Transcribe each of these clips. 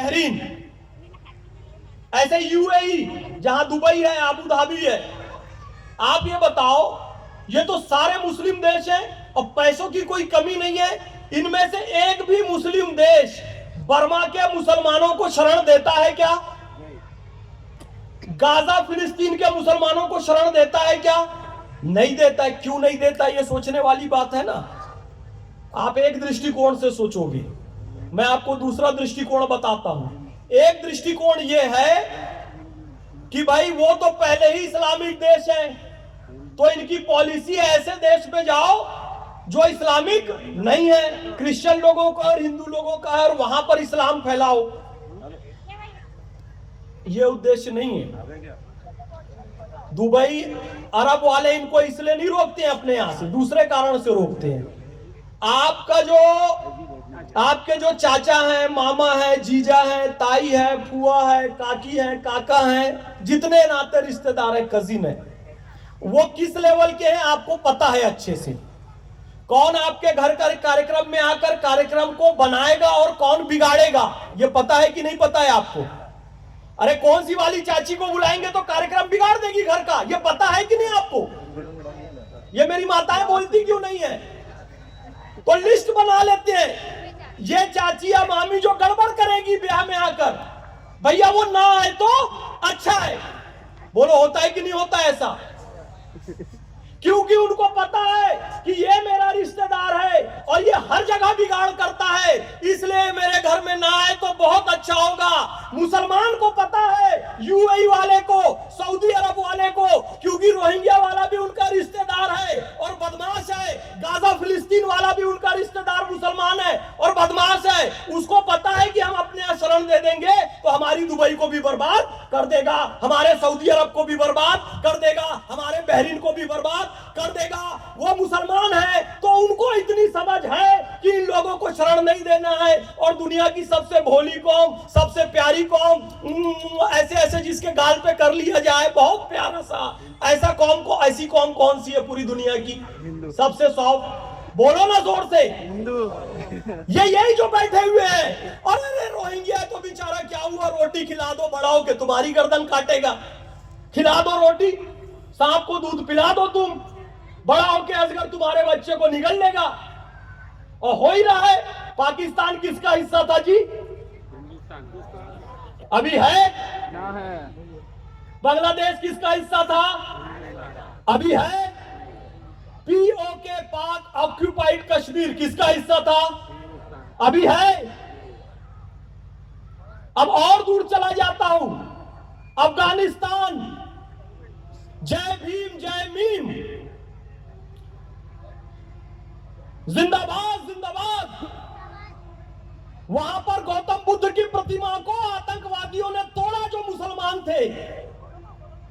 Bahrain, ऐसे UAE जहां Dubai है, अबू धाबी है। आप ये बताओ, ये तो सारे मुस्लिम देश हैं और पैसों की कोई कमी नहीं है। इनमें से एक भी मुस्लिम देश बर्मा के मुसलमानों को शरण देता है क्या? गाजा फिलिस्तीन के मुसलमानों को शरण देता है क्या? नहीं देता है। क्यों नहीं देता? ये सोचने वाली बात है ना। आप एक दृष्टिकोण से सोचोगे, मैं आपको दूसरा दृष्टिकोण बताता हूं। एक दृष्टिकोण यह है कि भाई वो तो पहले ही इस्लामिक देश है, तो इनकी पॉलिसी है ऐसे देश में जाओ जो इस्लामिक नहीं है, क्रिश्चियन लोगों का और हिंदू लोगों का है, और वहां पर इस्लाम फैलाओ। ये उद्देश्य नहीं है। दुबई अरब वाले इनको इसलिए नहीं रोकते हैं अपने यहां से, दूसरे कारण से रोकते हैं। आपके जो चाचा हैं, मामा है, जीजा है, ताई है, फुआ है, काकी है, काका है, जितने नाते रिश्तेदार हैं, कजिन है, वो किस लेवल के हैं आपको पता है अच्छे से। कौन आपके घर का कार्यक्रम में आकर कार्यक्रम को बनाएगा और कौन बिगाड़ेगा, ये पता है कि नहीं पता है आपको? अरे कौन सी वाली चाची को बुलाएंगे तो कार्यक्रम बिगाड़ देगी घर का, ये पता है कि नहीं आपको? ये मेरी माताएं बोलती क्यों नहीं है? तो लिस्ट बना लेते हैं, ये चाची या मामी जो गड़बड़ करेगी ब्याह में आकर, भैया वो ना आए तो अच्छा है। बोलो होता है कि नहीं होता ऐसा? क्योंकि उनको पता है कि ये मेरा रिश्तेदार है और ये हर जगह बिगाड़ करता है, इसलिए मेरे घर में ना आए तो बहुत अच्छा होगा। मुसलमान को पता है, यूएई वाले को, सऊदी अरब वाले को, क्योंकि रोहिंग्या वाला भी उनका रिश्तेदार है और बदमाश है, गाजा फिलिस्तीन वाला भी उनका रिश्तेदार मुसलमान है और बदमाश है। उसको पता है कि हम अपने यहाँ शरण दे देंगे तो हमारी दुबई को भी बर्बाद कर देगा, हमारे सऊदी अरब को भी बर्बाद कर देगा, हमारे बहरीन को भी बर्बाद कर देगा। वो मुसलमान है तो उनको इतनी समझ है कि इन लोगों को शरण नहीं देना है, और दुनिया की सबसे भोली कौम, सबसे प्यारी कौम, ऐसे ऐसे जिसके गाल पे कर लिया जाए, बहुत प्यारा सा, ऐसा कौम को, ऐसी कौम कौन सी है पूरी दुनिया की? सबसे सॉफ्ट। बोलो ना जोर से, ये यही जो बैठे हुए हैं। और अरे रोहिंग्या तो बेचारा क्या हुआ, रोटी खिला दो, बड़ा हो के तुम्हारी गर्दन काटेगा। खिला दो रोटी, सांप को दूध पिला दो, तुम बड़ा होके अजगर तुम्हारे बच्चे को निगल लेगा। और हो ही रहा है। पाकिस्तान किसका हिस्सा था जी? अभी है? बांग्लादेश किसका हिस्सा था? अभी है? पीओके, पाक ऑक्यूपाइड कश्मीर किसका हिस्सा था? अभी है? अब और दूर चला जाता हूं, अफगानिस्तान, जय भीम जय मीम, जिंदाबाद जिंदाबाद। वहां पर गौतम बुद्ध की प्रतिमा को आतंकवादियों ने तोड़ा जो मुसलमान थे।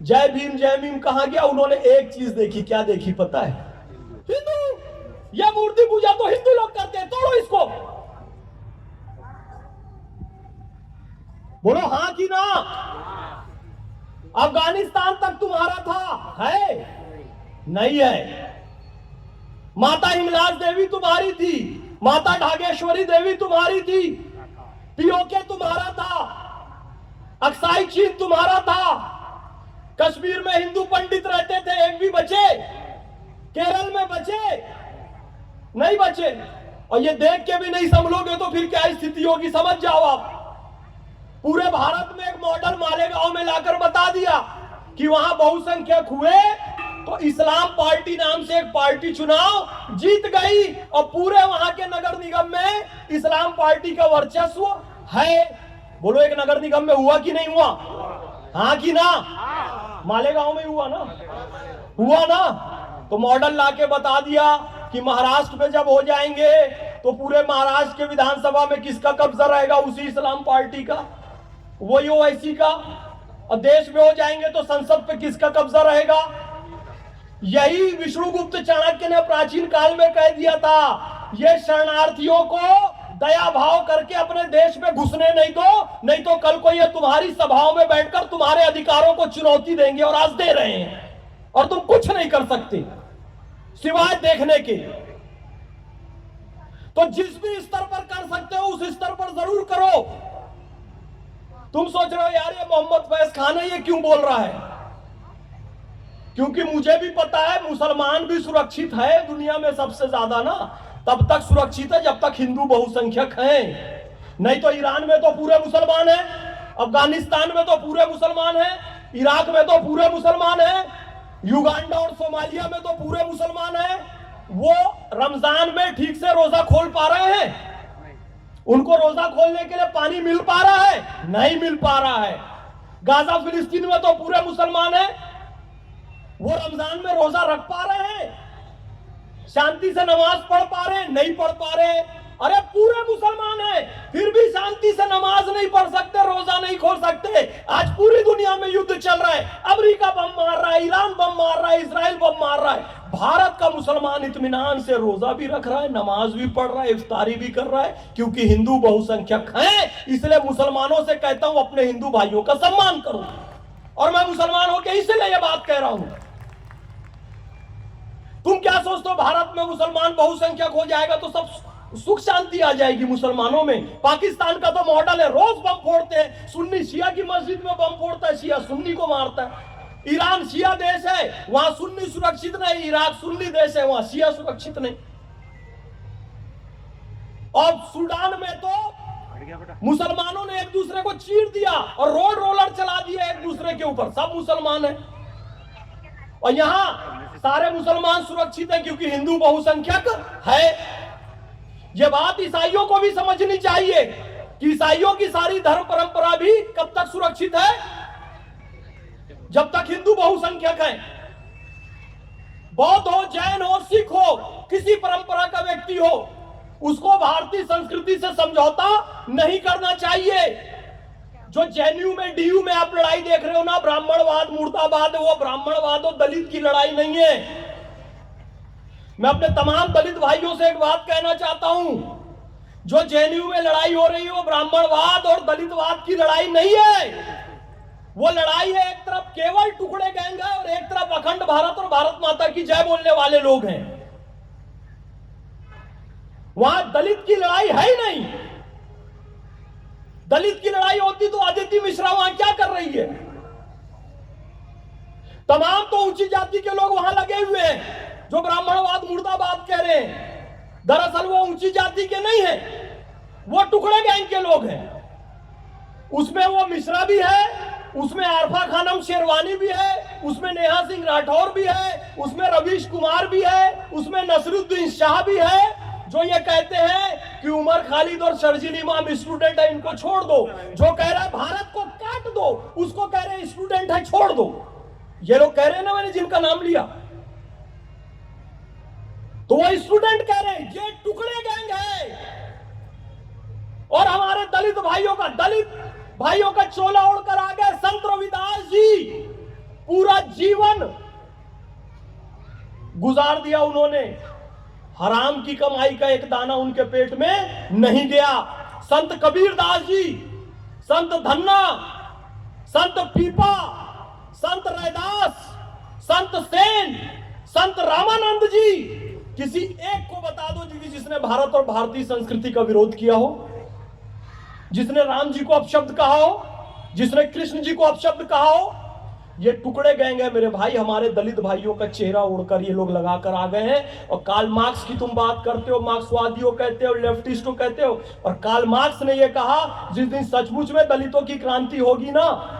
जय भीम जय मीम कहां गया? उन्होंने एक चीज देखी, क्या देखी पता है? हिंदू। यह मूर्ति पूजा तो हिंदू लोग करते हैं, तोड़ो इसको। बोलो हां कि ना? अफगानिस्तान तक तुम्हारा था, है? नहीं है। माता हिंगलाज देवी तुम्हारी थी, माता ढागेश्वरी देवी तुम्हारी थी, पीओके तुम्हारा था, अक्साई चीन तुम्हारा था। कश्मीर में हिंदू पंडित रहते थे, एक भी बचे? केरल में बचे? नहीं बचे। और ये देख के भी नहीं संभलोगे तो फिर क्या स्थिति होगी, समझ जाओ आप। पूरे भारत में एक मॉडल मालेगांव में लाकर बता दिया कि वहां बहुसंख्यक हुए तो इस्लाम पार्टी नाम से एक पार्टी चुनाव जीत गई, और पूरे वहां के नगर निगम में इस्लाम पार्टी का वर्चस्व है। बोलो एक नगर निगम में हुआ कि नहीं हुआ? हाँ कि ना? मालेगांव में हुआ ना? हुआ ना? तो मॉडल लाके बता दिया कि महाराष्ट्र में जब हो जाएंगे तो पूरे महाराष्ट्र के विधानसभा में किसका कब्जा रहेगा? उसी इस्लाम पार्टी का, वही ओवैसी का। और देश में हो जाएंगे तो संसद पे किसका कब्जा रहेगा? यही विष्णुगुप्त चाणक्य ने प्राचीन काल में कह दिया था, ये शरणार्थियों को दया भाव करके अपने देश में घुसने नहीं दो, नहीं तो कल को ये तुम्हारी सभाओं में बैठकर तुम्हारे अधिकारों को चुनौती देंगे, और आज दे रहे हैं, और तुम कुछ नहीं कर सकते सिवाय देखने के। तो जिस भी स्तर पर कर सकते हो उस स्तर पर जरूर करो। तुम सोच रहे हो यार ये मोहम्मद फैज खान है, ये क्यों बोल रहा है? क्योंकि मुझे भी पता है मुसलमान भी सुरक्षित है दुनिया में सबसे ज्यादा ना, तब तक सुरक्षित है जब तक हिंदू बहुसंख्यक हैं। नहीं तो ईरान में तो पूरे मुसलमान हैं, अफगानिस्तान में तो पूरे मुसलमान हैं, इराक में तो पूरे मुसलमान हैं, युगांडा और सोमालिया में तो पूरे मुसलमान हैं। वो रमजान में ठीक से रोजा खोल पा रहे हैं? उनको रोजा खोलने के लिए पानी मिल पा रहा है? नहीं मिल पा रहा है। गाजा फिलिस्तीन में तो पूरे मुसलमान हैं, वो रमजान में रोजा रख पा रहे हैं? शांति से नमाज पढ़ पा रहे हैं? नहीं पढ़ पा रहे। अरे पूरे मुसलमान हैं, फिर भी शांति से नमाज नहीं पढ़ सकते, रोजा नहीं खोल सकते। आज पूरी दुनिया में युद्ध चल रहा है, अमेरिका बम मार रहा है, ईरान बम मार रहा है, इजराइल बम मार रहा है। भारत का मुसलमान इत्मीनान से रोजा भी रख रहा है, नमाज भी पढ़ रहा है, इफ्तारी भी कर रहा है, क्योंकि हिंदू बहुसंख्यक हैं। इसलिए मुसलमानों से कहता हूं अपने हिंदू भाइयों का सम्मान करो, और मैं मुसलमान होकर इसलिए यह बात कह रहा हूं। तुम क्या सोचते हो भारत में मुसलमान बहुसंख्यक हो जाएगा तो सब सुख शांति आ जाएगी मुसलमानों में? पाकिस्तान का तो मॉडल है, रोज बम फोड़ते हैं, सुन्नी शिया की मस्जिद में बम फोड़ता है, शिया सुन्नी को मारता है। ईरान शिया देश है, वहां सुन्नी सुरक्षित नहीं, इराक सुन्नी देश है, वहां शिया सुरक्षित नहीं। और सूडान में तो मुसलमानों ने एक दूसरे को चीर दिया और रोड रोलर चला दिया एक दूसरे के ऊपर, सब मुसलमान है। और यहां सारे मुसलमान सुरक्षित हैं क्योंकि हिंदू बहुसंख्यक है। यह बात ईसाइयों को भी समझनी चाहिए कि ईसाइयों की सारी धर्म परंपरा भी कब तक सुरक्षित है? जब तक हिंदू बहुसंख्यक है। बौद्ध हो, जैन हो, सिख हो, किसी परंपरा का व्यक्ति हो, उसको भारतीय संस्कृति से समझौता नहीं करना चाहिए। जो जेएनयू में, डीयू में आप लड़ाई देख रहे हो ना, ब्राह्मणवाद मुर्दाबाद, वो ब्राह्मणवाद और दलित की लड़ाई नहीं है। मैं अपने तमाम दलित भाइयों से एक बात कहना चाहता हूं, जो जेएनयू में लड़ाई हो रही है वो ब्राह्मणवाद और दलितवाद की लड़ाई नहीं है। वो लड़ाई है, एक तरफ केवल टुकड़े गैंग है और एक तरफ अखंड भारत और भारत माता की जय बोलने वाले लोग हैं। वहां दलित की लड़ाई है ही नहीं। दलित की लड़ाई होती तो अदिति मिश्रा वहां क्या कर रही है? तमाम तो ऊंची जाति के लोग वहां लगे हुए हैं जो ब्राह्मणवाद मुर्दाबाद कह रहे हैं। दरअसल वो ऊंची जाति के नहीं है, वो टुकड़े गैंग के लोग हैं। उसमें वो मिश्रा भी है, उसमें आरफा खानम शेरवानी भी है, उसमें नेहा सिंह राठौर भी है, उसमें रवीश कुमार भी है, उसमें नसरुद्दीन शाह भी है, जो ये कहते हैं कि उमर खालिद और शर्जील इमाम स्टूडेंट है, इनको छोड़ दो। जो कह रहा है भारत को काट दो, उसको कह रहे हैं स्टूडेंट है, छोड़ दो। ये लोग कह रहे हैं ना, मैंने जिनका नाम लिया, तो वो स्टूडेंट कह रहे हैं ये टुकड़े गैंग है। और हमारे दलित भाइयों का चोला ओढ़कर आ गए संत रविदास जी। पूरा जीवन गुजार दिया उन्होंने, हराम की कमाई का एक दाना उनके पेट में नहीं गया। संत कबीर दास जी, संत धन्ना, संत पीपा, संत रैदास, संत सेन, संत रामानंद जी, किसी एक को बता दो जिसने भारत और भारतीय संस्कृति का विरोध किया हो, जिसने राम जी को अपशब्द कहा हो, जिसने कृष्ण जी को अपशब्द कहा हो। ये टुकड़े गैंग है मेरे भाई, हमारे दलित भाइयों का चेहरा उड़कर ये लोग लगाकर आ गए हैं। और कार्ल मार्क्स की तुम बात करते हो, मार्क्सवादियों कहते हो, लेफ्टिस्टों कहते हो, और कार्ल मार्क्स ने ये कहा जिस दिन सचमुच में दलितों की क्रांति होगी ना,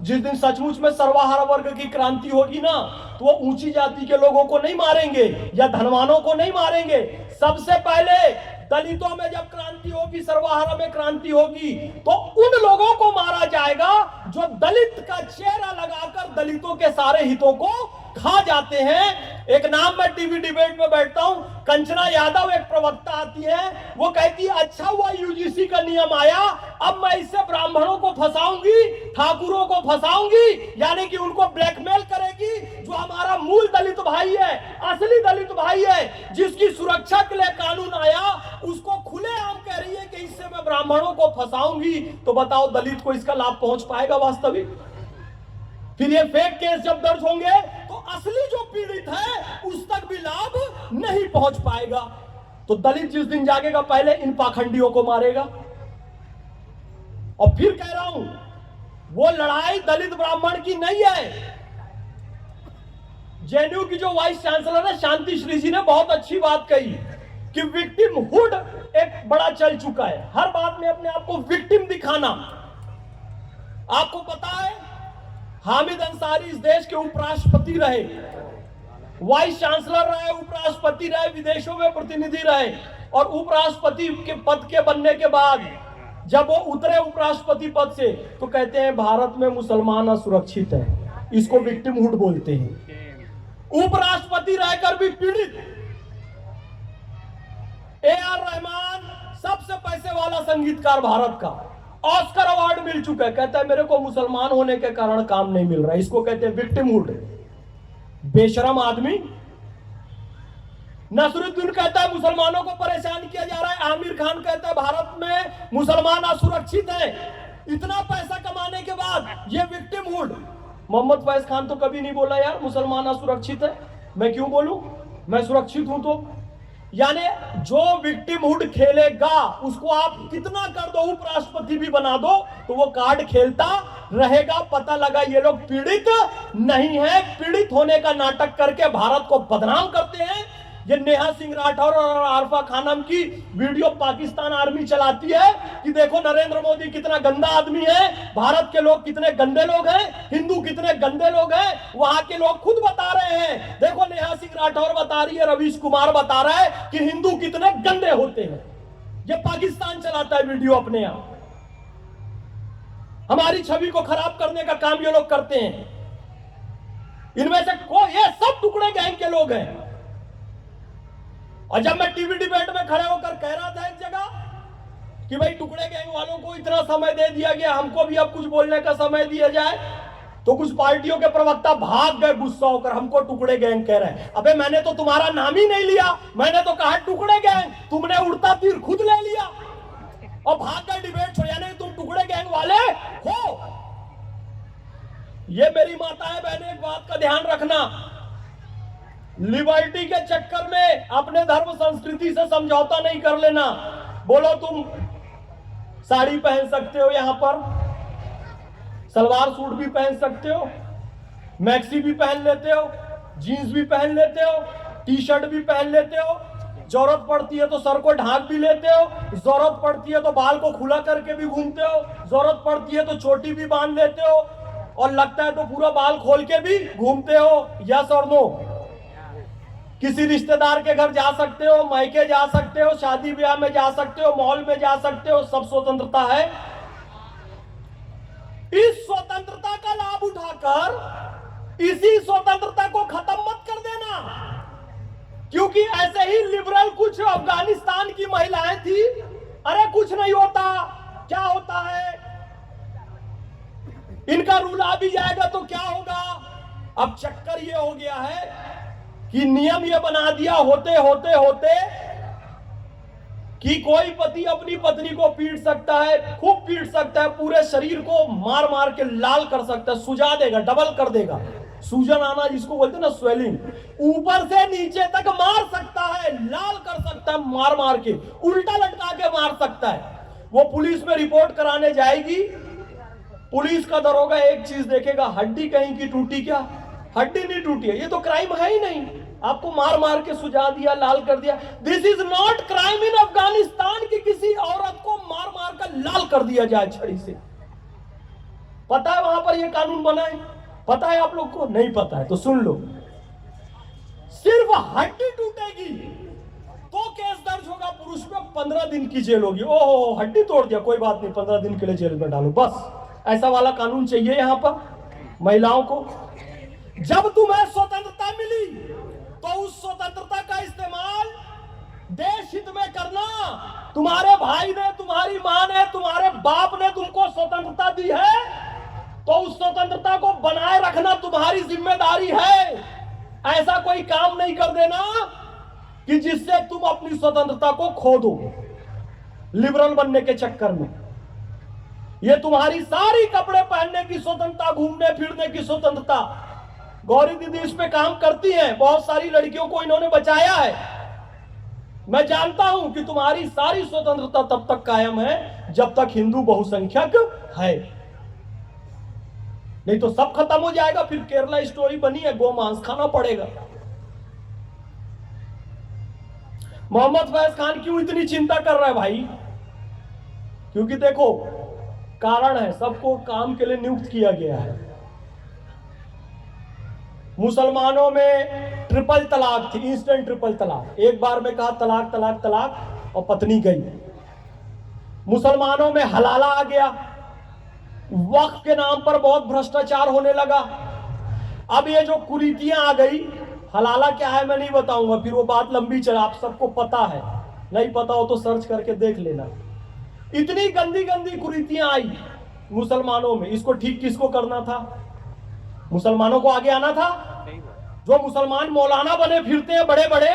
जिस दिन सचमुच में सर्वाहार वर्ग की क्रांति होगी ना, तो वो ऊंची जाति के लोगों को नहीं मारेंगे या धनवानों को नहीं मारेंगे। सबसे पहले दलितों में जब क्रांति होगी, सर्वाहार में क्रांति होगी, तो उन लोगों को मारा जाएगा जो दलित का चेहरा लगाकर दलितों के सारे हितों को खा जाते हैं। एक नाम मैं टीवी डिबेट में बैठता हूं, कंचना यादव एक प्रवक्ता आती है, वो कहती है अच्छा हुआ यूजीसी का नियम आया, अब मैं इससे ब्राह्मणों को फंसाऊंगी, ठाकुरों को फंसाऊंगी, यानी कि उनको ब्लैकमेल करेगी। जो हमारा मूल दलित भाई है, असली दलित भाई है, जिसकी सुरक्षा के लिए कानून आया, उसको खुलेआम कह रही है कि इससे मैं ब्राह्मणों को फंसाऊंगी। तो बताओ दलित को इसका लाभ पहुंच पाएगा वास्तविक? फिर ये फेक केस जब दर्ज होंगे तो असली जो पीड़ित है उस तक भी लाभ नहीं पहुंच पाएगा। तो दलित जिस दिन जागेगा पहले इन पाखंडियों को मारेगा। और फिर कह रहा हूं वो लड़ाई दलित ब्राह्मण की नहीं है। जेएनयू की जो वाइस चांसलर है शांति श्री जी ने बहुत अच्छी बात कही कि विक्टिमहुड एक बड़ा चल चुका है, हर बात में अपने आप को विक्टिम दिखाना। आपको पता है हामिद अंसारी इस देश के उपराष्ट्रपति रहे, वाइस चांसलर रहे, उपराष्ट्रपति रहे, विदेशों में प्रतिनिधि रहे, और उपराष्ट्रपति के पद के बनने के बाद जब वो उतरे उपराष्ट्रपति पद से तो कहते हैं भारत में मुसलमान असुरक्षित है, इसको विक्टिमहुड बोलते हैं। उपराष्ट्रपति रहकर भी पीड़ित। ए.आर. रहमान सबसे पैसे वाला संगीतकार भारत का, ऑस्कर अवार्ड मिल चुका है, कहता है मेरे को मुसलमान होने के कारण काम नहीं मिल रहा, इसको कहते हैं विक्टिमहुड। बेशरम आदमी। नसरुद्दीन कहता है मुसलमानों को परेशान किया जा रहा है, आमिर खान कहता है भारत में मुसलमान असुरक्षित है। इतना पैसा कमाने के बाद ये विक्टिमहुड। मोहम्मद फैज खान तो कभी नहीं बोला यार मुसलमान असुरक्षित है, मैं क्यों बोलूं, मैं सुरक्षित हूं। तो यानी जो विक्टिमहुड खेलेगा उसको आप कितना कर दो, उपराष्ट्रपति भी बना दो तो वो कार्ड खेलता रहेगा। पता लगा ये लोग पीड़ित नहीं है, पीड़ित होने का नाटक करके भारत को बदनाम करते हैं। ये नेहा सिंह राठौर और आरफा खानम की वीडियो पाकिस्तान आर्मी चलाती है कि देखो नरेंद्र मोदी कितना गंदा आदमी है, भारत के लोग कितने गंदे लोग हैं, हिंदू कितने गंदे लोग हैं। वहां के लोग खुद बता रहे हैं, देखो नेहा सिंह राठौर बता रही है, रवीश कुमार बता रहा है कि हिंदू कितने गंदे होते हैं। ये पाकिस्तान चलाता है वीडियो अपने आप। हमारी छवि को खराब करने का काम ये लोग करते हैं। इनमें से ये सब टुकड़े गैंग के लोग हैं। और जब मैं टीवी डिबेट में खड़े होकर कह रहा था एक जगह कि भाई टुकड़े गैंग वालों को इतना समय दे दिया गया, हमको भी अब कुछ बोलने का समय दिया जाए, तो कुछ पार्टियों के प्रवक्ता भाग गए गुस्सा होकर, हमको टुकड़े गैंग कह रहे हैं। अबे मैंने तो तुम्हारा नाम ही नहीं लिया, मैंने तो कहा टुकड़े गैंग, तुमने उड़ता तीर खुद ले लिया और भाग गए डिबेट छोड़, यानी तुम टुकड़े गैंग वाले हो। ये मेरी माता है बहने, एक बात का ध्यान रखना, लिबर्टी के चक्कर में अपने धर्म संस्कृति से समझौता नहीं कर लेना। बोलो तुम साड़ी पहन सकते हो, यहां पर सलवार सूट भी पहन सकते हो, मैक्सी भी पहन लेते हो, जीन्स भी पहन लेते हो, टी शर्ट भी पहन लेते हो, जरूरत पड़ती है तो सर को ढांक भी लेते हो, जरूरत पड़ती है तो बाल को खुला करके भी घूमते हो, जरूरत पड़ती है तो चोटी भी बांध लेते हो, और लगता है तो पूरा बाल खोल के भी घूमते हो। यस और नो? किसी रिश्तेदार के घर जा सकते हो, मायके जा सकते हो, शादी ब्याह में जा सकते हो, मॉल में जा सकते हो, सब स्वतंत्रता है। इस स्वतंत्रता का लाभ उठाकर इसी स्वतंत्रता को खत्म मत कर देना, क्योंकि ऐसे ही लिबरल कुछ अफगानिस्तान की महिलाएं थी, अरे कुछ नहीं होता, क्या होता है, इनका रूल आ भी जाएगा तो क्या होगा। अब चक्कर ये हो गया है कि नियम ये बना दिया होते होते होते कि कोई पति अपनी पत्नी को पीट सकता है, खूब पीट सकता है, पूरे शरीर को मार मार के लाल कर सकता है, सुजा देगा, डबल कर देगा, सूजन आना जिसको बोलते हैं ना, स्वेलिंग, ऊपर से नीचे तक मार सकता है, लाल कर सकता है, मार मार के उल्टा लटका के मार सकता है। वो पुलिस में रिपोर्ट कराने जाएगी, पुलिस का दरोगा एक चीज देखेगा, हड्डी कहीं की टूटी क्या, हड्डी नहीं टूटी है, ये तो क्राइम है ही नहीं, आपको मार मार के सुझा दिया, लाल कर दिया। दिस इज नॉट क्राइम इन अफगानिस्तान की किसी औरत को मार मार कर लाल कर दिया जाए छड़ी से। पता है वहां पर यह कानून बना है? पता है आप लोग को? नहीं पता है तो सुन लो, सिर्फ हड्डी टूटेगी तो केस दर्ज होगा, पुरुष में 15 दिन की जेल होगी। ओहो हड्डी तोड़ दिया, कोई बात नहीं, 15 दिन के लिए जेल में डालो, बस ऐसा वाला कानून चाहिए यहां पर महिलाओं को। जब तुम्हें स्वतंत्रता मिली तो उस स्वतंत्रता का इस्तेमाल देश हित में करना। तुम्हारे भाई ने, तुम्हारी मां ने, तुम्हारे बाप ने तुमको स्वतंत्रता दी है तो उस स्वतंत्रता को बनाए रखना तुम्हारी जिम्मेदारी है। ऐसा कोई काम नहीं कर देना कि जिससे तुम अपनी स्वतंत्रता को खो दो लिबरल बनने के चक्कर में। ये तुम्हारी सारी कपड़े पहनने की स्वतंत्रता, घूमने फिरने की स्वतंत्रता, गौरी दीदी इस पे काम करती हैं, बहुत सारी लड़कियों को इन्होंने बचाया है। मैं जानता हूं कि तुम्हारी सारी स्वतंत्रता तब तक कायम है जब तक हिंदू बहुसंख्यक है। नहीं तो सब खत्म हो जाएगा। फिर केरला स्टोरी बनी है, गो मांस खाना पड़ेगा। मोहम्मद फैज खान क्यों इतनी चिंता कर रहा है भाई? क्योंकि देखो कारण है, सबको काम के लिए नियुक्त किया गया है। मुसलमानों में ट्रिपल तलाक थी, इंस्टेंट ट्रिपल तलाक, एक बार में कहा तलाक तलाक तलाक और पत्नी गई। मुसलमानों में हलाला आ गया, वक्फ के नाम पर बहुत भ्रष्टाचार होने लगा। अब ये जो कुरीतियां आ गई, हलाला क्या है मैं नहीं बताऊंगा, फिर वो बात लंबी चला, आप सबको पता है, नहीं पता हो तो सर्च करके देख लेना। इतनी गंदी गंदी कुरीतियां आई मुसलमानों में, इसको ठीक किसको करना था? मुसलमानों को आगे आना था। जो मुसलमान मौलाना बने फिरते हैं बड़े बड़े,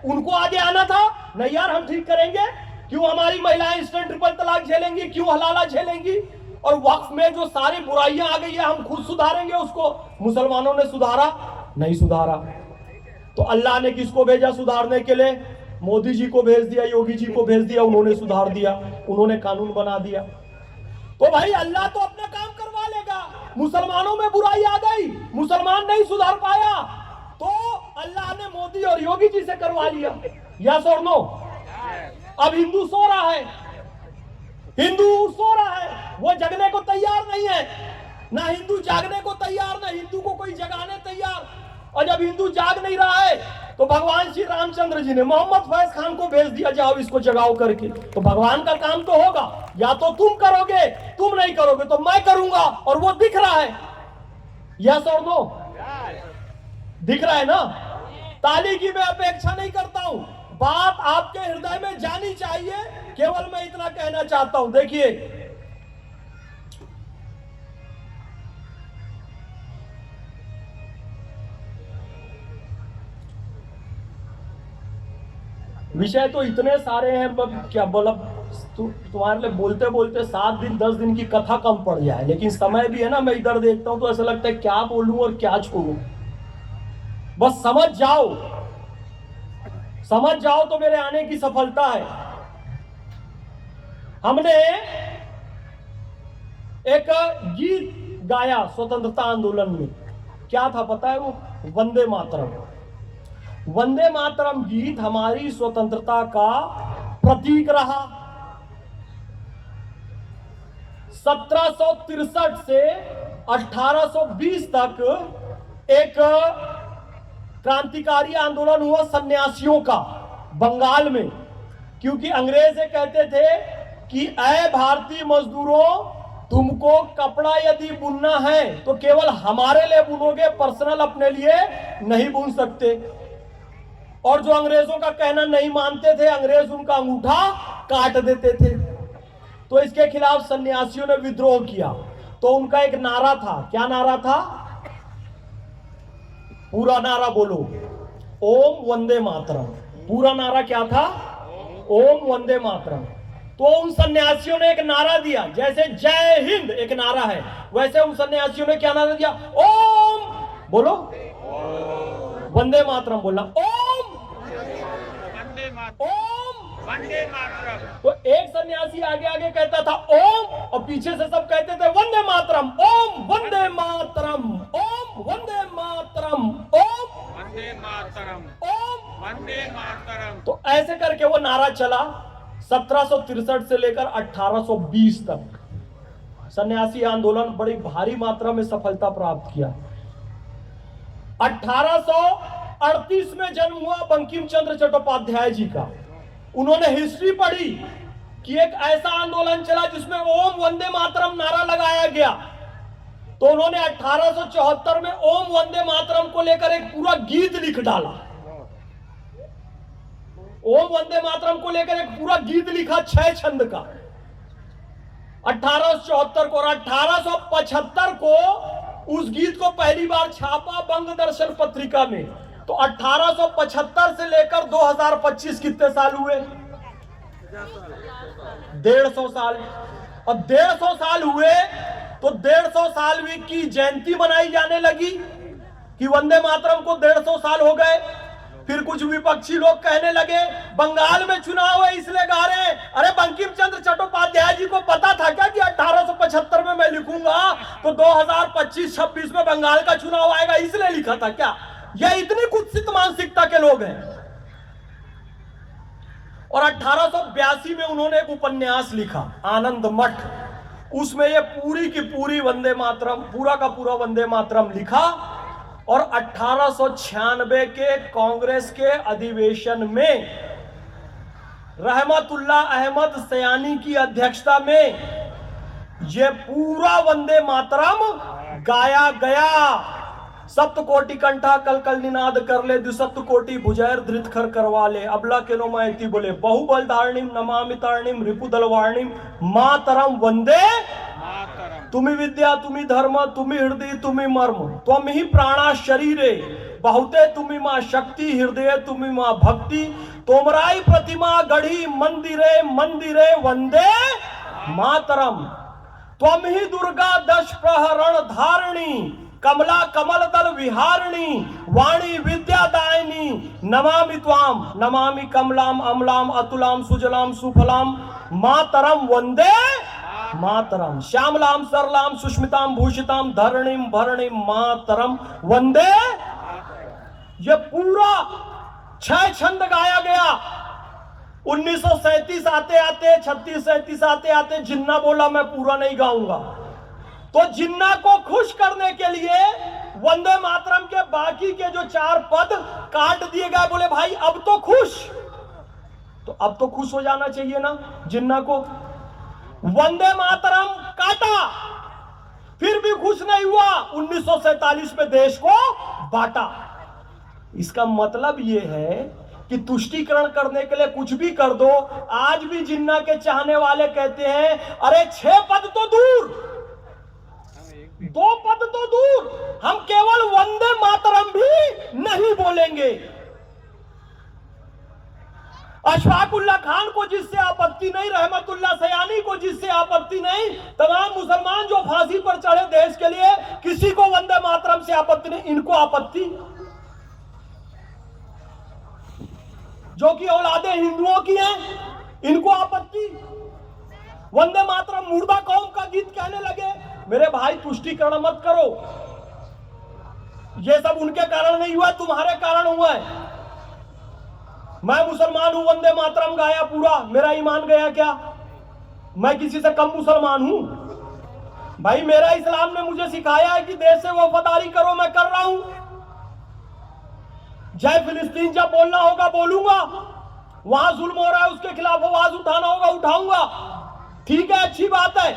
उनको आगे आना था। नहीं यार हम ठीक करेंगे, क्यों हमारी महिलाएं इंस्टेंट ट्रिपल तलाक झेलेंगी, क्यों हलाला झेलेंगी? और वक्फ में जो सारी बुराइयां आ गई है हम खुद सुधारेंगे उसको। मुसलमानों ने सुधारा? नहीं सुधारा। तो अल्लाह ने किसको भेजा सुधारने के लिए? मोदी जी को भेज दिया, योगी जी को भेज दिया, उन्होंने सुधार दिया, उन्होंने कानून बना दिया। तो भाई अल्लाह तो अपना काम करवा लेगा। मुसलमानों में बुराई आ गई, मुसलमान नहीं सुधार पाया, तो अल्लाह ने मोदी और योगी जी से करवा लिया। यस और नो? अब हिंदू सो रहा है, हिंदू सो रहा है, वो जगने को तैयार नहीं है। ना हिंदू जागने को तैयार, ना हिंदू को कोई जगाने तैयार। और जब हिंदू जाग नहीं रहा है तो भगवान श्री रामचंद्र जी ने मोहम्मद फैज खान को भेज दिया, जाओ इसको जगाओ करके। तो भगवान का काम तो होगा, या तो तुम करोगे, तुम नहीं करोगे तो मैं करूंगा, और वो दिख रहा है। यस और नो? दिख रहा है ना? ताली की मैं अपेक्षा नहीं करता हूं, बात आपके हृदय में जानी चाहिए, केवल मैं इतना कहना चाहता हूं। देखिए विषय तो इतने सारे हैं, क्या बोला तुम्हारे लिए बोलते बोलते 7 दिन 10 दिन की कथा कम पड़ जाए, लेकिन समय भी है ना, मैं इधर देखता हूं तो ऐसा लगता है क्या बोलूं और क्या छोड़ूं। बस समझ जाओ, समझ जाओ तो मेरे आने की सफलता है। हमने एक गीत गाया स्वतंत्रता आंदोलन में, क्या था पता है? वो वंदे मातरम। वंदे मातरम गीत हमारी स्वतंत्रता का प्रतीक रहा। 1763 से 1820 तक एक क्रांतिकारी आंदोलन हुआ सन्यासियों का बंगाल में, क्योंकि अंग्रेज ये कहते थे कि ऐ भारतीय मजदूरों, तुमको कपड़ा यदि बुनना है तो केवल हमारे लिए बुनोगे, पर्सनल अपने लिए नहीं बुन सकते। और जो अंग्रेजों का कहना नहीं मानते थे, अंग्रेज उनका अंगूठा काट देते थे। तो इसके खिलाफ सन्यासियों ने विद्रोह किया। तो उनका एक नारा था, क्या नारा था? पूरा नारा बोलो, ओम वंदे मातरम। पूरा नारा क्या था? ओम वंदे मातरम। तो उन सन्यासियों ने एक नारा दिया, जैसे जय हिंद एक नारा है, वैसे उन सन्यासियों ने क्या नारा दिया? ओम बोलो, वंदे मातरम बोलना, ओम वंदे मातरम। तो एक सन्यासी आगे आगे कहता था ओम, और पीछे से सब कहते थे वंदे मातरम, ओम वंदे मातरम, ओम वंदे मातरम, ओम वंदे मातरम, ओम वंदे मातरम। तो ऐसे करके वो नारा चला 1763 से लेकर 1820 तक। सन्यासी आंदोलन बड़ी भारी मात्रा में सफलता प्राप्त किया। 1838 में जन्म हुआ बंकिम चंद्र चट्टोपाध्याय जी का। उन्होंने हिस्ट्री पढ़ी कि एक ऐसा आंदोलन चला जिसमें ओम वंदे मातरम नारा लगाया गया। तो उन्होंने 1874 में ओम वंदे मातरम को लेकर एक पूरा गीत लिख डाला। ओम वंदे मातरम को लेकर एक पूरा गीत लिखा 6 छंद का 1874 को। और 1875 को उस गीत को पहली बार छापा बंग दर्शन पत्रिका में। तो 1875 से लेकर 2025 कितने साल हुए? 150 साल। और 150 साल हुए तो 150 साल की जयंती मनाई जाने लगी कि वंदे मातरम को 150 साल हो गए। फिर कुछ विपक्षी लोग कहने लगे बंगाल में चुनाव है इसलिए गा रहे हैं। अरे बंकिम चंद्र चट्टोपाध्याय जी को पता था क्या कि 1875 में मैं लिखूंगा तो 2025-26 में बंगाल का चुनाव आएगा, इसलिए लिखा था क्या? यह इतनी कुत्सित मानसिकता के लोग हैं। और 1882 में उन्होंने एक उपन्यास लिखा आनंद मठ, उसमें ये पूरी की पूरी वंदे मातरम, पूरा का पूरा वंदे मातरम लिखा। और 1896 के कांग्रेस के अधिवेशन में रहमतुल्लाह अहमद सयानी की अध्यक्षता में यह पूरा वंदे मातरम गाया गया। सप्तकोटि कंठा कल कल निनाद कर ले, द्विसप्तकोटि भुजैर धृतखर करवा ले, अबला के नो मैती बोले, बहुबल धारणिम नमामि तारणिम रिपुदल वारणिम मातरम वंदे तुम्ही विद्या तुम्ही धर्म तुम्ही हृदय तुम्ही मर्म त्वम ही प्राणा शरीरे बहुते तुम्ही मां शक्ति हृदय तुम्ही मां भक्ति तोमराई प्रतिमा गढ़ी मंदिरे मंदिरे वंदे मातरम त्वम ही दुर्गा दश प्रहरण धारणी कमला कमल दल विहारिणी वाणी विद्यादायिनी नमामि त्वाम नमामि कमलाम अमलाम अतुलाम सुजलाम सुफलाम मातरम वंदे मातरम श्यामलाम सरलाम सुष्मिताम भूषिताम धरणिम भरणिम मातरम वंदे। ये पूरा 6 छंद गाया गया। 1937 आते आते 36-37 आते आते जिन्ना बोला मैं पूरा नहीं गाऊंगा, तो जिन्ना को खुश करने के लिए वंदे मातरम के बाकी के जो 4 पद काट दिए गए। बोले भाई अब तो खुश, तो अब तो खुश हो जाना चाहिए ना जिन्ना को। वंदे मातरम काटा, फिर भी खुश नहीं हुआ। 1947 में देश को बांटा। इसका मतलब यह है कि तुष्टीकरण करने के लिए कुछ भी कर दो। आज भी जिन्ना के चाहने वाले कहते हैं अरे 6 पद तो दूर, 2 पद तो दूर, हम केवल वंदे मातरम भी नहीं बोलेंगे। अशफाकुल्ला खान को जिससे आपत्ति नहीं, रहमतुल्लाह सयानी को जिससे आपत्ति नहीं, तमाम मुसलमान जो फांसी पर चढ़े देश के लिए, किसी को वंदे मातरम से आपत्ति नहीं। इनको आपत्ति, जो कि औलादे हिंदुओं की हैं, इनको आपत्ति। वंदे मातरम मुर्दा कौम का गीत कहने लगे। मेरे भाई तुष्टीकरण मत करो, ये सब उनके कारण नहीं हुआ, तुम्हारे कारण हुआ है। मैं मुसलमान हूं, वंदे मातरम गाया पूरा, मेरा ईमान गया क्या? मैं किसी से कम मुसलमान हूं? भाई मेरा इस्लाम ने मुझे सिखाया है कि देश से वफादारी करो, मैं कर रहा हूं। जय फिलिस्तीन जब बोलना होगा बोलूंगा, वहां जुल्म हो रहा है उसके खिलाफ आवाज उठाना होगा उठाऊंगा, ठीक है, अच्छी बात है।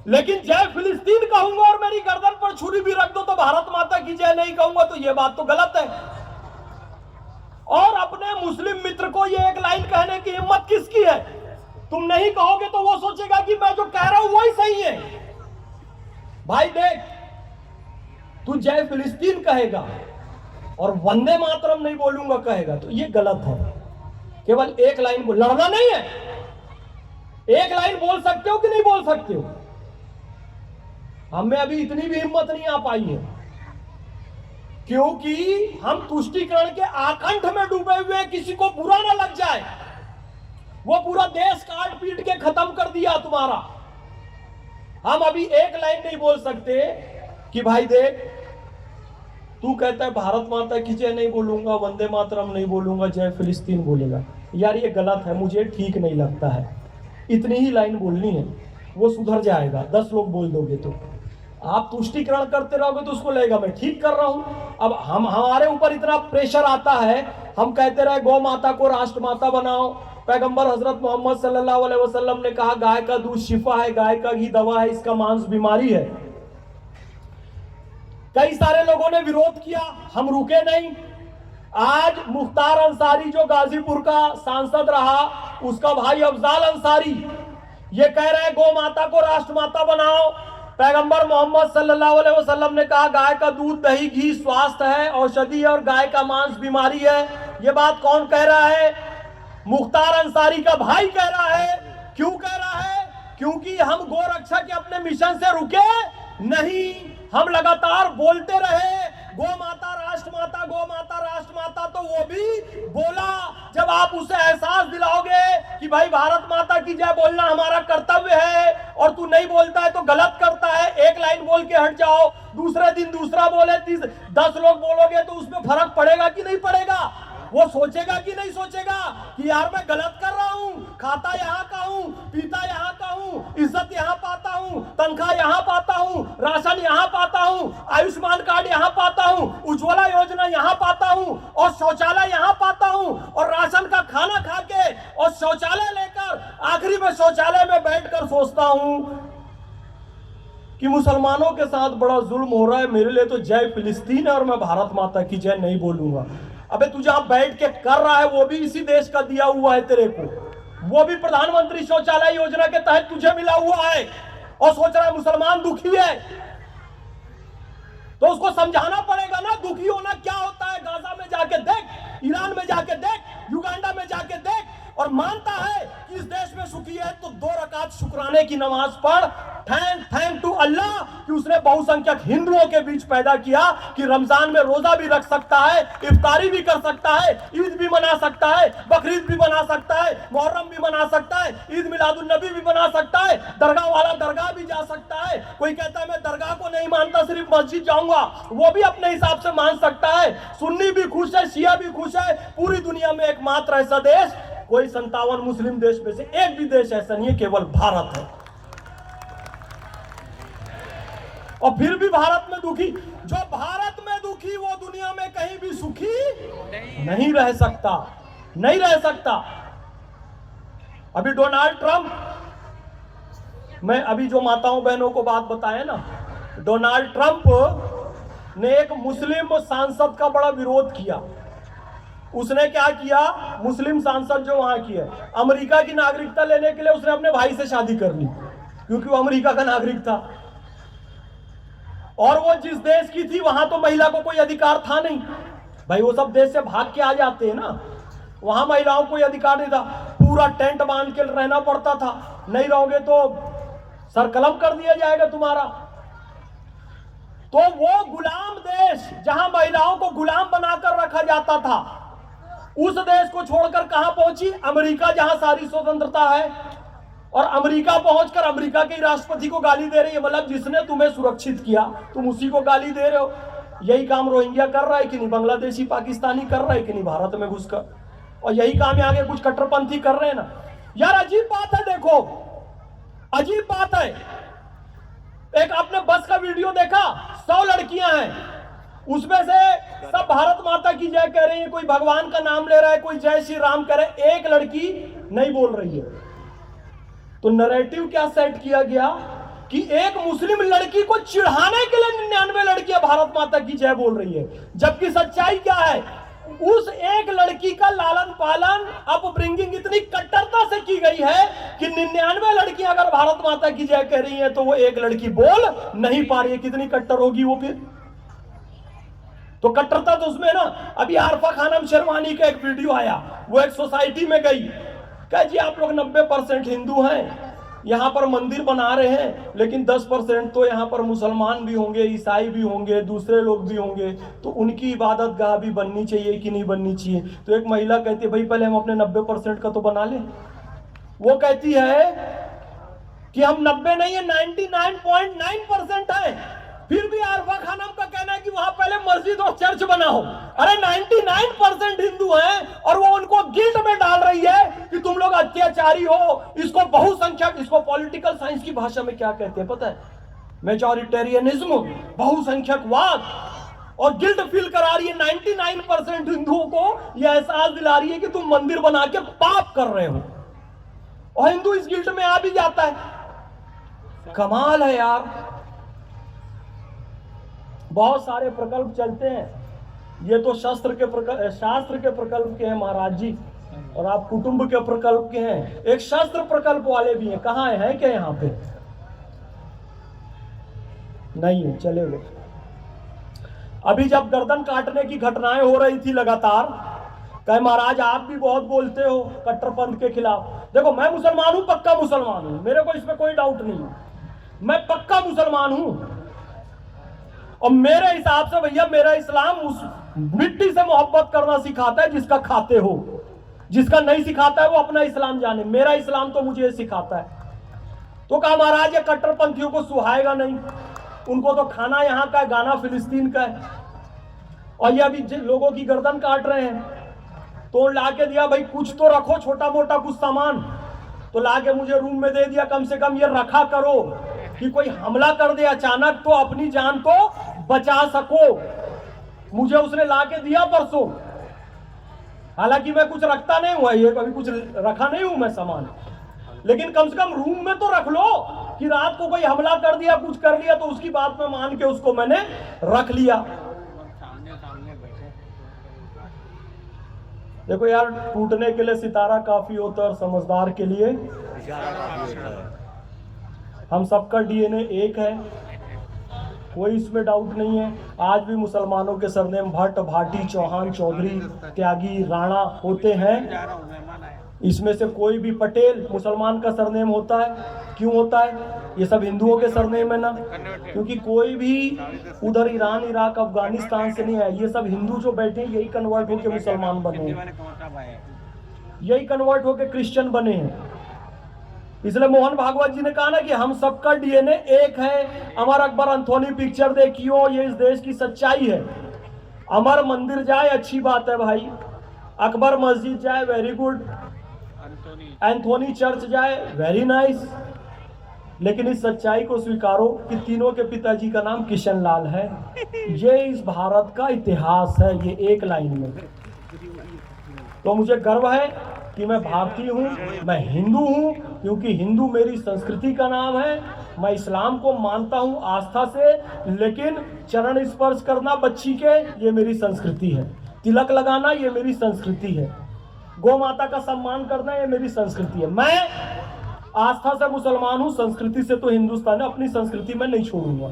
लेकिन जय फिलिस्तीन कहूंगा और मेरी गर्दन पर छुरी भी रख दो तो भारत माता की जय नहीं कहूंगा, तो यह बात तो गलत है। और अपने मुस्लिम मित्र को ये एक लाइन कहने की हिम्मत किसकी है? तुम नहीं कहोगे तो वो सोचेगा कि मैं जो कह रहा हूं वही सही है। भाई देख, तू जय फिलिस्तीन कहेगा और वंदे मातरम नहीं बोलूंगा कहेगा, तो ये गलत है। केवल एक लाइन बोल, लड़ना नहीं है, एक लाइन बोल सकते हो कि नहीं बोल सकते हो? हमें अभी इतनी भी हिम्मत नहीं आ पाई है, क्योंकि हम तुष्टीकरण के आकंठ में डूबे हुए, किसी को बुरा ना लग जाए। वो पूरा देश काट पीट के खत्म कर दिया तुम्हारा। हम अभी एक लाइन नहीं बोल सकते कि भाई देख, तू कहता है भारत माता की जय नहीं बोलूंगा, वंदे मातरम नहीं बोलूंगा, जय फिलिस्तीन बोलेगा। यार ये गलत है, मुझे ठीक नहीं लगता है। इतनी ही लाइन बोलनी है, वो सुधर जाएगा। 10 लोग बोल दोगे तो आप तुष्टीकरण करते रहोगे तो उसको लगेगा मैं ठीक कर रहा हूं। अब हमारे ऊपर इतना प्रेशर आता है, हम कहते रहे गौ माता को राष्ट्र माता बनाओ। पैगंबर हजरत मोहम्मद सल्लल्लाहु अलैहि वसल्लम ने कहा गाय का दूध शिफा है, गाय का घी दवा है, इसका मांस बीमारी है। कई सारे लोगों ने विरोध किया, हम रुके नहीं। आज मुख्तार अंसारी जो गाजीपुर का सांसद रहा, उसका भाई अफजाल अंसारी ये कह रहे हैं गौ माता को राष्ट्र माता बनाओ। पैगंबर मोहम्मद सल्लल्लाहु अलैहि वसल्लम ने कहा गाय का दूध दही घी स्वास्थ्य है, औषधि है, और गाय का मांस बीमारी है। ये बात कौन कह रहा है? मुख्तार अंसारी का भाई कह रहा है। क्यों कह रहा है? क्योंकि हम गोरक्षा के अपने मिशन से रुके नहीं, हम लगातार बोलते रहे गौ माता राष्ट्र माता गौ माता राष्ट्र माता, तो वो भी बोला। जब आप उसे एहसास दिलाओगे कि भाई भारत माता की जय बोलना हमारा कर्तव्य है और तू नहीं बोलता है तो गलत करता है, एक लाइन बोल के हट जाओ, दूसरे दिन दूसरा बोले, 10 लोग बोलोगे तो उसमें फर्क पड़ेगा कि नहीं पड़ेगा? वो सोचेगा कि नहीं सोचेगा कि यार मैं गलत कर रहा हूं, खाता यहां का हूं, पीता यहां का हूं, इज्जत यहां पाता हूं, तनख्वाह यहां पाता हूं, राशन यहां पाता हूं, आयुष्मान कार्ड यहां पाता हूं, उज्ज्वला योजना यहां पाता हूं, और शौचालय यहां पाता हूं, और राशन का खाना खा के और शौचालय लेकर आखिरी में शौचालय में बैठकर सोचता हूं कि मुसलमानों के साथ बड़ा जुल्म हो रहा है, मेरे लिए तो जय फिलिस्तीन है और मैं भारत माता की जय नहीं बोलूंगा। अबे तू जहां बैठ के कर रहा है वो भी इसी देश का दिया हुआ है तेरे को, वो भी प्रधानमंत्री शौचालय योजना के तहत तुझे मिला हुआ है, और सोच रहा है मुसलमान दुखी है। तो उसको समझाना पड़ेगा ना दुखी होना क्या होता है। गाजा में जाके देख, ईरान में जाके देख, युगांडा में जाके देख, और मानता है कि इस देश में सुखी है तो 2 रकात शुक्राने की नमाज पढ़, थैंक टू अल्लाह कि उसने बहुसंख्यक हिंदुओं के बीच पैदा किया कि रमजान में रोजा भी रख सकता है, इफ्तारी भी कर सकता है, ईद भी मना सकता है, बकरीद भी मना सकता है, मुहर्रम भी मना सकता है, ईद मिलादुन नबी भी मना सकता है, दरगाह वाला दरगाह भी जा सकता है। कोई कहता है मैं दरगाह को नहीं मानता, सिर्फ मस्जिद जाऊंगा, वो भी अपने हिसाब से मान सकता है। सुन्नी भी खुश है, शिया भी खुश है। पूरी दुनिया में एकमात्र ऐसा देश, कोई 57 मुस्लिम देश में से एक भी देश ऐसा नहीं है, केवल भारत है। और फिर भी भारत में दुखी, जो भारत में दुखी वो दुनिया में कहीं भी सुखी नहीं रह सकता, नहीं रह सकता। अभी डोनाल्ड ट्रंप, मैं अभी जो माताओं बहनों को बात बताया ना, डोनाल्ड ट्रंप ने एक मुस्लिम सांसद का बड़ा विरोध किया। उसने क्या किया, मुस्लिम सांसद जो वहां की है, अमेरिका की नागरिकता लेने के लिए उसने अपने भाई से शादी कर ली, क्योंकि वो अमेरिका का नागरिक था। और वो जिस देश की थी वहां तो महिला को कोई अधिकार था नहीं। भाई वो सब देश से भाग के आ जाते हैं ना, वहां महिलाओं को कोई अधिकार नहीं था। पूरा टेंट बांध के रहना पड़ता था, नहीं रहोगे तो सरकलम कर दिया जाएगा तुम्हारा। तो वो गुलाम देश जहां महिलाओं को गुलाम बनाकर रखा जाता था, उस देश को छोड़कर कहां पहुंची, अमेरिका, जहां सारी स्वतंत्रता है। और अमेरिका पहुंचकर अमेरिका के राष्ट्रपति को गाली दे रही है। मतलब जिसने तुम्हें सुरक्षित किया तुम उसी को गाली दे रहे हो। यही काम रोहिंग्या कर रहा है कि नहीं, बांग्लादेशी पाकिस्तानी कर रहा है कि नहीं भारत में घुसकर, और यही काम आगे कुछ कट्टरपंथी कर रहे हैं ना यार। अजीब बात है, देखो अजीब बात है। एक आपने बस का वीडियो देखा, 100 लड़कियां हैं, उसमें से सब भारत माता की जय कह रही है, कोई भगवान का नाम ले रहा है, कोई जय श्री राम कह रहा है, एक लड़की नहीं बोल रही है। तो नैरेटिव क्या सेट किया गया कि एक मुस्लिम लड़की को चिढ़ाने के लिए 99 लड़कियां भारत माता की जय बोल रही है। जबकि सच्चाई क्या है, उस एक लड़की का लालन पालन, अपब्रिंगिंग इतनी कट्टरता से की गई है कि 99 लड़कियां अगर भारत माता की जय कह रही है तो वो एक लड़की बोल नहीं पा रही है। कितनी कट्टर होगी वो फिर? तो कट्टरता तो उसमें ना। अभी आरफा खानम शेरवानी का एक वीडियो आया, वो एक सोसाइटी में गई, कहा जी आप लोग 90% हिंदू हैं, यहाँ पर मंदिर बना रहे हैं, लेकिन 10% तो यहाँ पर मुसलमान भी होंगे, ईसाई भी होंगे, दूसरे लोग भी होंगे, तो उनकी इबादत गाह भी बननी चाहिए कि नहीं बननी चाहिए? तो एक महिला कहती है भाई पहले हम अपने 90% का तो बना लें। वो कहती है कि हम 90 नहीं है, 99.9% है। फिर भी आरफा खानम का कहना है कि वहां पहले मस्जिद और चर्च बनाओ। अरे 99% हिंदू हैं और वो उनको गिल्ट में डाल रही है कि तुम लोग अत्याचारी हो। इसको बहुसंख्यक, इसको पॉलिटिकल साइंस की भाषा में क्या कहते हैं पता है? मेजॉरिटेरियनिज्म, बहुसंख्यकवाद। और गिल्ट फील करा रही है 99% हिंदुओं को, यह एहसास दिला रही है कि तुम मंदिर बना के पाप कर रहे हो, और हिंदू इस गिल्ट में आ भी जाता है। कमाल है यार। बहुत सारे प्रकल्प चलते हैं, ये तो शास्त्र के प्रकल्प के हैं महाराज जी, और आप कुटुंब के प्रकल्प के हैं। एक शास्त्र प्रकल्प वाले भी हैं, कहाँ है क्या यहाँ पे? नहीं है, चले गए। अभी जब गर्दन काटने की घटनाएं हो रही थी लगातार, कहे महाराज आप भी बहुत बोलते हो कट्टरपंथ के खिलाफ। देखो मैं मुसलमान हूं, पक्का मुसलमान हूं, मेरे को इसमें कोई डाउट नहीं है, मैं पक्का मुसलमान हूं। और मेरे हिसाब से भैया मेरा इस्लाम मिट्टी से मोहब्बत करना सिखाता है जिसका खाते हो, जिसका नहीं सिखाता है वो अपना इस्लाम जाने। मेरा इस्लाम तो मुझे सिखाता है। तो कहा महाराज ये कट्टरपंथियों को सुहाएगा नहीं, उनको तो खाना यहाँ का है, गाना फिलिस्तीन का है, और ये अभी लोगों की गर्दन काट रहे हैं। तो ला के दिया, भाई कुछ तो रखो, छोटा मोटा कुछ सामान। तो ला के मुझे रूम में दे दिया, कम से कम ये रखा करो कि कोई हमला कर दे अचानक तो अपनी जान को बचा सको। मुझे उसने ला के दिया परसों, हालांकि मैं कुछ रखता नहीं हुआ, ये कभी कुछ रखा नहीं हूं मैं सामान, लेकिन कम से कम रूम में तो रख लो कि रात को कोई हमला कर दिया, कुछ कर लिया, तो उसकी बात में मान के उसको मैंने रख लिया। देखो यार, टूटने के लिए सितारा काफी होता है और समझदार के लिए हम सबका डीएनए एक है, कोई इसमें डाउट नहीं है। आज भी मुसलमानों के सरनेम भट्ट, भाटी, चौहान, चौधरी, त्यागी, राणा होते हैं। इसमें से कोई भी पटेल मुसलमान का सरनेम होता है। क्यों होता है? ये सब हिंदुओं के सरनेम है ना, क्योंकि कोई भी उधर ईरान, इराक, अफगानिस्तान से नहीं आया। ये सब हिंदू जो बैठे हैं यही कन्वर्ट होकर मुसलमान बने हैं, यही कन्वर्ट होकर क्रिश्चियन बने हैं। इसलिए मोहन भागवत जी ने कहा ना कि हम सबका डीएनए एक है। अमर अकबर एंथोनी पिक्चर देखियो, ये इस देश की सच्चाई है। अमर मंदिर जाए अच्छी बात है भाई, अकबर मस्जिद जाए वेरी गुड, एंथोनी चर्च जाए वेरी नाइस, लेकिन इस सच्चाई को स्वीकारो कि तीनों के पिताजी का नाम किशन लाल है। ये इस भारत का इतिहास है, ये एक लाइन में। तो मुझे गर्व है कि मैं भारतीय हूँ, मैं हिंदू हूँ, क्योंकि हिंदू मेरी संस्कृति का नाम है। मैं इस्लाम को मानता हूँ आस्था से, लेकिन चरण स्पर्श करना बच्ची के ये मेरी संस्कृति है, तिलक लगाना ये मेरी संस्कृति है, गौ माता का सम्मान करना ये मेरी संस्कृति है। मैं आस्था से मुसलमान हूँ, संस्कृति से तो हिंदुस्तान है, अपनी संस्कृति में नहीं छोड़ूंगा।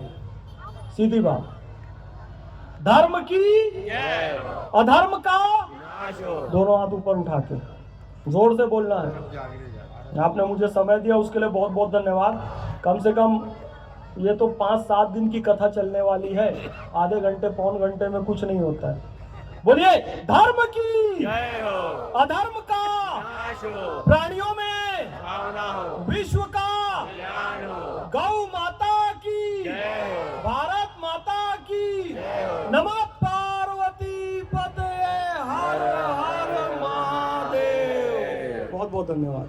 सीधी बात। धर्म की अधर्म का, दोनों हाथ ऊपर उठा के जोर से बोलना है। आपने मुझे समय दिया उसके लिए बहुत बहुत धन्यवाद। कम से कम ये तो 5-7 दिन की कथा चलने वाली है, आधे घंटे पौन घंटे में कुछ नहीं होता है। बोलिए धर्म की अधर्म का, प्राणियों में विश्व का, गौ माता की, भारत माता की, नमः पार्वती पते, हर हर महादेव। बहुत बहुत धन्यवाद।